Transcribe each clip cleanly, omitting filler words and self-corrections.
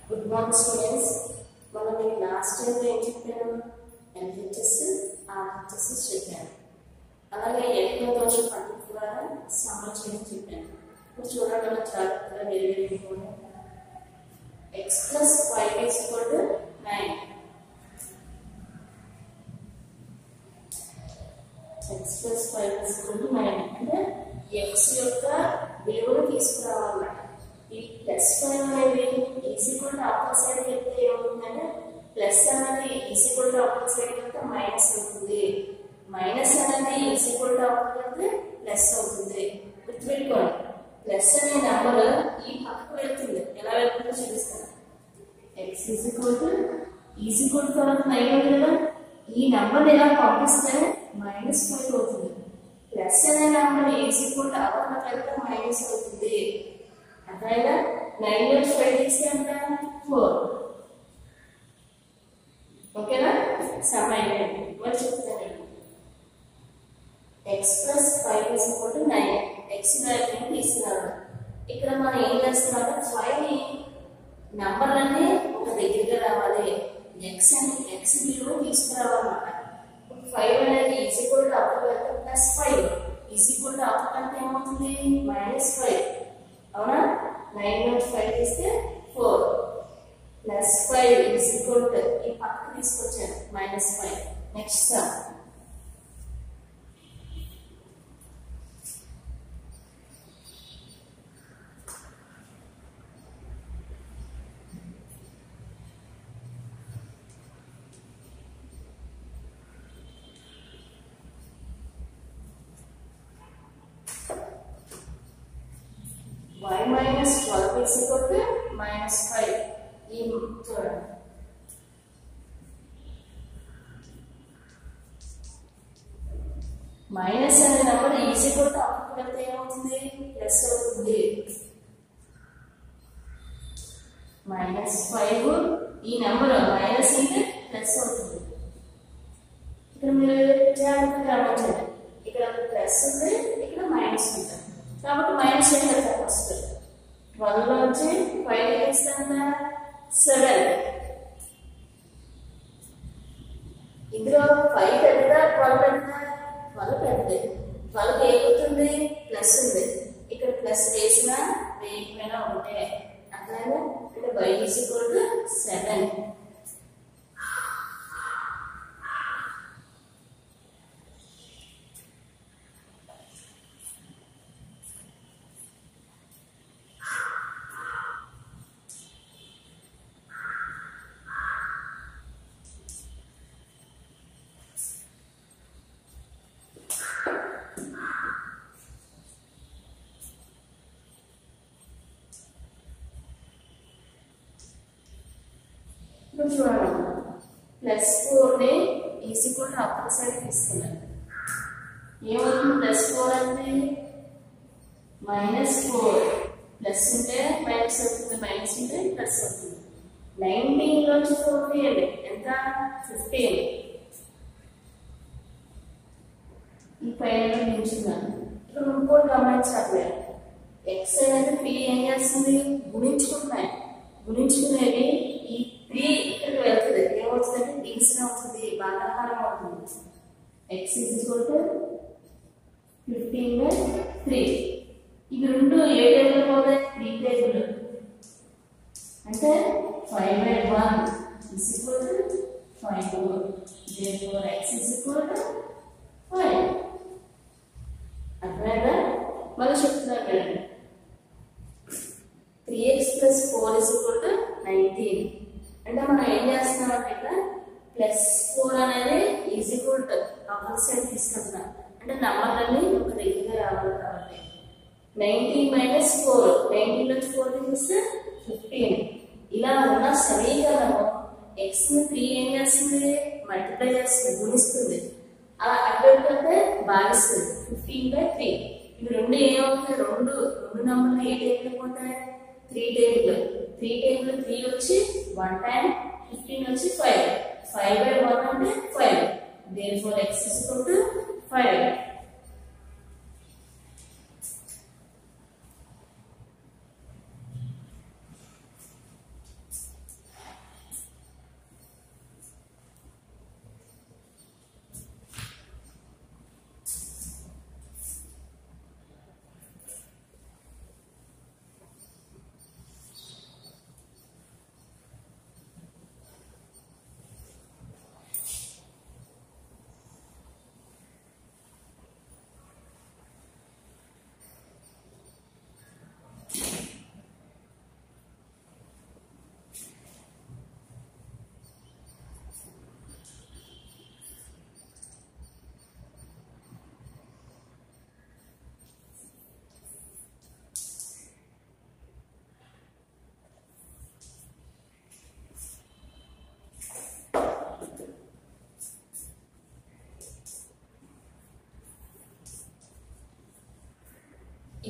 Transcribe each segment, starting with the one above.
Good morning students. మనం ఈ last time ఏం చెప్పాను? ఎల్హెచ్ఎస్ ఆర్హెచ్ఎస్ చెప్పాను. అలాగే ఎన్నో దోష పద్ధతి ద్వారా సమ్మర్ చేయడం చెప్పాను. ఇప్పుడు చూడండి, మనం జాగ్రత్తగా వేరే ఎక్స్ ప్లస్ 5 = 9. ఎక్స్ ప్లస్ 5 = 9 అంటే ఎక్స్ యొక్క విలువను తీసుకురావాలన్నమాట. ఈ ప్లస్ 5 అనేది is equal to upper side వెళ్తే ఏమవుతుందంటే ప్లస్ అనేది is equal to upper side వెళ్తే మైనస్ అవుతుంది. మైనస్ అనేది ఈజ్ ఈక్వల్ టు అప్పర్ వెళ్తే ప్లస్ అవుతుంది. గుర్తుపెట్టుకోండి, ప్లస్ అనే నెంబర్ ఈ పక్కకు వెళ్తుంది. ఎలా వెళ్తుందో చూపిస్తాను. ఎక్స్ ఈజ్ ఈక్వల్ టు తర్వాత 9 ఉంది కదా, ఈ నెంబర్ ఇలా పంపిస్తే -5 అవుతుంది. ప్లస్ అనే number is equal to upper వెళ్తే మైనస్ అవుతుంది. అర్థమైందా? 9 నుంచి 5 తీస్తే ఎంత? 4. ఓకేనా? సమ్ అయిపోయింది. మరి చెప్తాను. X plus 5 = 9. ఎక్స్ వాల్యూని తీసుకున్నాను. ఇక్కడ మనం ఏం చేస్తున్నామంటే 5 ని నంబర్లన్నీ ఒక దగ్గరగా రావాలి. ఎక్స్ విలువ తీసుకురావాలన్నమాట. 5 అనేది ఈజ్ ఈక్వల్ టు అప్పర్ వెళ్తే +5 ఈజ్ ఈక్వల్ టు అప్పర్ అంటే ఏమవుతుంది? -5. అవునా? 9 నుంచి 5 తీస్తే 4 +5 ఈజ్ ఈక్వల్ టు ఈ పక్కకు తీసుకొచ్చాను -5. Next some. y - 12 -5. ఈ చూడండి, మైనస్ అనే number is equal to upper వెళ్తే ఏమవుతుంది? ప్లస్ అవుతుంది. -5 ఈ నెంబర్ మైనస్ అంటే ప్లస్ అవుతుంది. ఇక్కడ మీరు జాగ్రత్తగా గమనించండి, ఇక్కడ ప్లస్ ఉంది, ఇక్కడ మైనస్ ఉంది. కాబట్టి మైనస్ ఏం చేస్తారు? ఫస్ట్ 12 నుంచి 5 తీస్తాను 7. ఇందులో 5 పెద్దదా 12 పెద్దదా? 12 పెద్దది. 12 ఏమవుతుంది? ప్లస్ ఉంది. ఇక్కడ ప్లస్ వేసినా వేయకపోయినా ఉంటే అట్లానే అంటే y = 7. ఇప్పుడు చూడండి, +4 ని is equal to upper side తీసుకున్నాను. ఏమవుతుంది? +4 అంటే -4 ప్లస్ ఉంటే మైనస్ అవుతుంది, మైనస్ ఉంటే ప్లస్ అవుతుంది. 19 నుంచి 4 తీయండి, ఎంత? 15. ఈ పైన నిల్చున్నాను. ఇక్కడ ఇంకోటి గమనించాలి, ఎక్స్ అనేది 3 ఏం చేస్తుంది? గుణించుకుంటున్నాయి. గుణించుకునేవి ఈ 3 ఇక్కడికి వెళ్తుంది. ఏమవుతుందంటే డివిజన్ అవుతుంది, భాగాహారం అవుతుంది. ఎక్స్ = 15/3. ఇవి రెండు ఏ టేబుల్ పోతాయి? 3 టేబుల్. అంటే 5/1 = 5. therefore x = 5. అర్థమైందా? మళ్ళీ చెప్తున్నాను కదండి, 3x + 4 = 19. అంటే మనం ఏం చేస్తున్నామంటే ఇక్కడ +4 అనేది is equal to upper side తీసుకుంటున్నాం. అంటే నంబర్లన్నీ ఒక దగ్గరగా రావాలి కాబట్టి 19 - 4. 19 నుంచి 4 తీస్తే 15. ఇలా ఉన్న సమీకరణము x ని 3 ఏం చేస్తుంది? మల్టిప్లై చేస్తుంది, గుణిస్తుంది. అలా అడ్డంటే భాగిస్తుంది. 15/3. ఇవి రెండు ఏమవుతాయి? రెండు నంబర్లు ఏ టేబుల్ పోతాయి? 3 టేబుల్. 3 టేబుల్ 3 వచ్చి 1 టైం, 15 వచ్చి 5. 5/1 అంటే 5. therefore x = 5.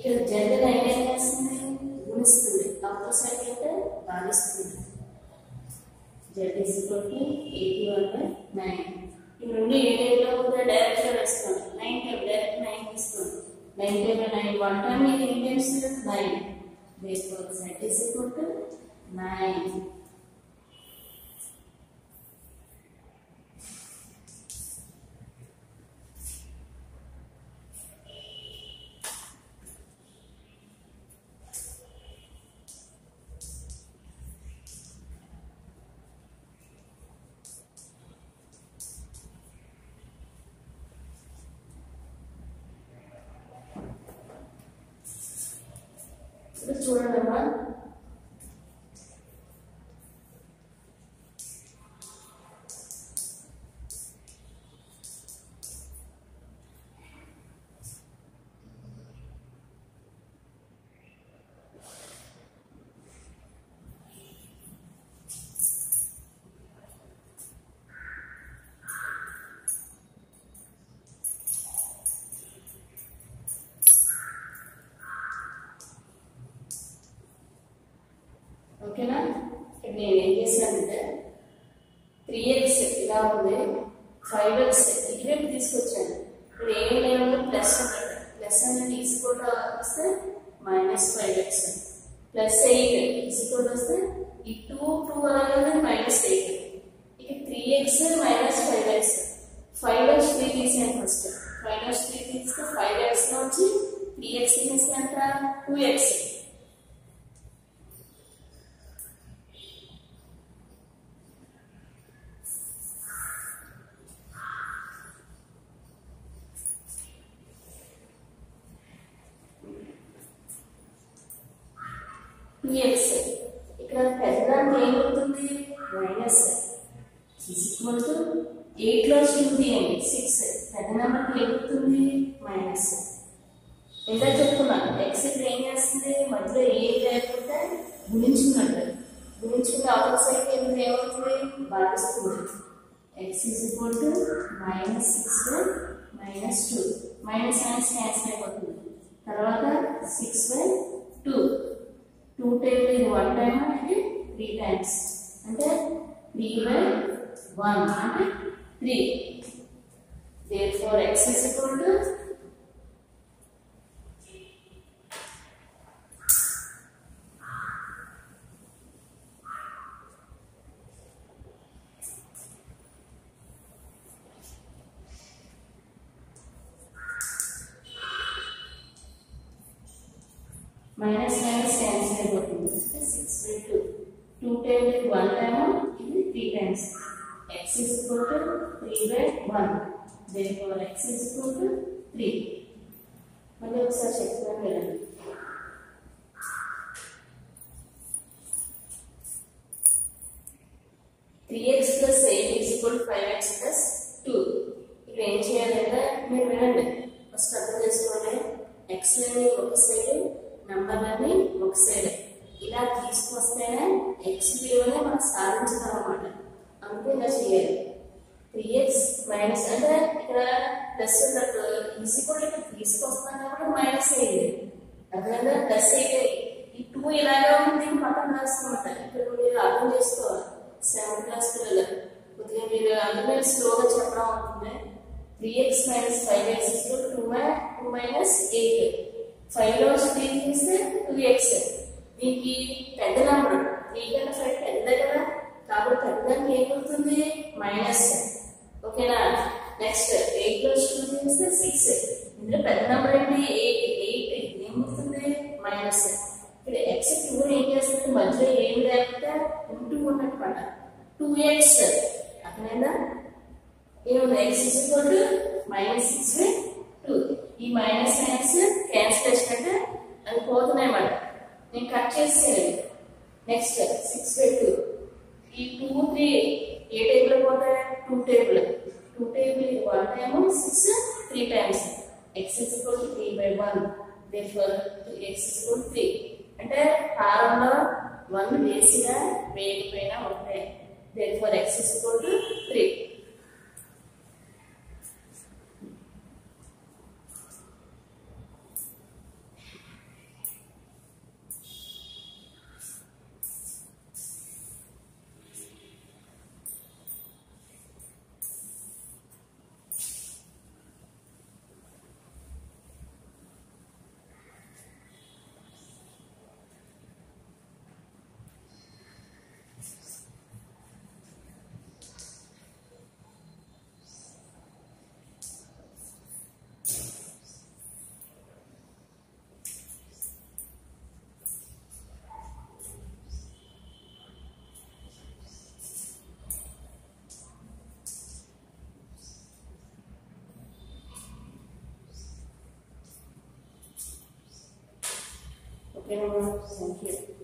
ఇక్కడ జనరల్ ఏం చేస్తుంది గుణిస్తుంది అప్పర్ సైడ్ అంటే భాగిస్తుంది z is equal to 81/9 ఈ రెండు ఏ టేబుల్ లో కూడా డైరెక్ట్ గా వేస్తాను 9 టేబుల్ డైరెక్ట్ 9 తీసుకోండి 9 టేబుల్ 9 వన్ టైం ఇది ఏం చేస్తుంది 9 therefore z is equal to 9 చూడండి అమ్మా ఓకేనా నేను ఏం చేశానంటే 3x ఇలా ఉంది 5x ఇటువైపు తీసుకొచ్చాను ఇప్పుడు ఏం లేదు ప్లస్ ఉంటుంది ప్లస్ అనేది ఈక్వల్ వస్తే -5x ప్లస్ 8 ఈక్వల్ వస్తే ఈ 2 అనేది -8 ఇక 3x -5x 5x 3 తీసేయండి ఫస్ట్ 5x 3 తీస్తే 5x నుంచి 3x తీస్తే ఎంత 2x ఇక్కడ పెద్దదానికి ఏమవుతుంది మైనస్ =8 లో 2 తీయండి 6 పెద్ద నెంబర్కి ఏమవుతుంది మైనస్ ఎంత చెప్తున్నాను ఎక్స్ ఇక్కడ ఏం చేస్తుంది మధ్యలో ఏం లేకపోతే గుణించుకున్నట్టు గుణించుకుంటే అవతల సైడ్ ఏమవుతుంది భాగిస్తుంది ఎక్స్ -6 -2 మైనస్ క్యాన్సిల్ అయిపోతుంది తర్వాత 6/2 2 టేబుల్ ఇది 1 టైమ్ అంటే 3 టైమ్స్ అంటే 3/1 అంటే 3 therefore x is equal to minus cancel అయిపోతుంది 6/2 2 టేబుల్ 1 టైమ్ ఇది 3 times x is equal to 3/1 therefore x is equal to 3 మళ్ళీ ఒకసారి చెక్ చేయండి 3x plus 8 is equal to 5x plus 2 ఇక్కడ ఏం చేయాలంటే మీరు వినండి ఫస్ట్ అర్థం చేసుకోండి x ని ఒక సైడ్ నంబర్ ని ఒక సైడ్ ఇలా తీసుకొస్తేనే x విలువని మనం సాధించాలన్నమాట అందుకే ఇలా చేయాలి 3x మైనస్ అంటే ఇక్కడ ప్లస్ ఉన్నట్టు ఈక్వల్ ఇక్కడ తీసుకొస్తాం కాబట్టి మైనస్ అయ్యింది అర్థమైందా ప్లస్ అయితే ఈ 2 ఇలాగే ఉంది పక్కన రాసుకుంటా ఇక్కడ మీరు అర్థం చేసుకోవాలి 7th క్లాస్ పిల్లలు కొద్దిగా మీరు అందులో స్లోగా చెప్పడం అవుతుంది 3x - 5x 2 - 8 5 లో 3 తీస్తే 2x దీనికి పెద్ద నెంబర్ 3 కన్నా 5 పెద్ద కదా కాబట్టి పెద్దదానికి ఏమవుతుంది మైనస్ ఓకేనా నెక్స్ట్ 8 లో 2 తీస్తే 6 ఇందులో పెద్ద నెంబర్ ఏంటి 8 ఏమవుతుంది మైనస్ ఇక్కడ x 2 ఏం చేస్తుంది మధ్యలో ఏమి లేకపోతే ఇంటూ ఉన్నట్టు పడ 2x అర్థమైందా ఏముంది x -6/2 ఈ మైనస్ సైన్స్ క్యాన్సిలేషన్ అంటే అది పోతున్నాయి అన్నమాట నేను కట్ చేసేది నెక్స్ట్ 6/2 ఈ 2 3 ఏ టేబుల్ పోతాయి 2 table 1 time 6 3 times x 3/1 therefore x 3 అంటే హారంలో 1 వేసినా వేయకపోయినా ఒకటే therefore x 3 3 ఓకేనా? Thank you.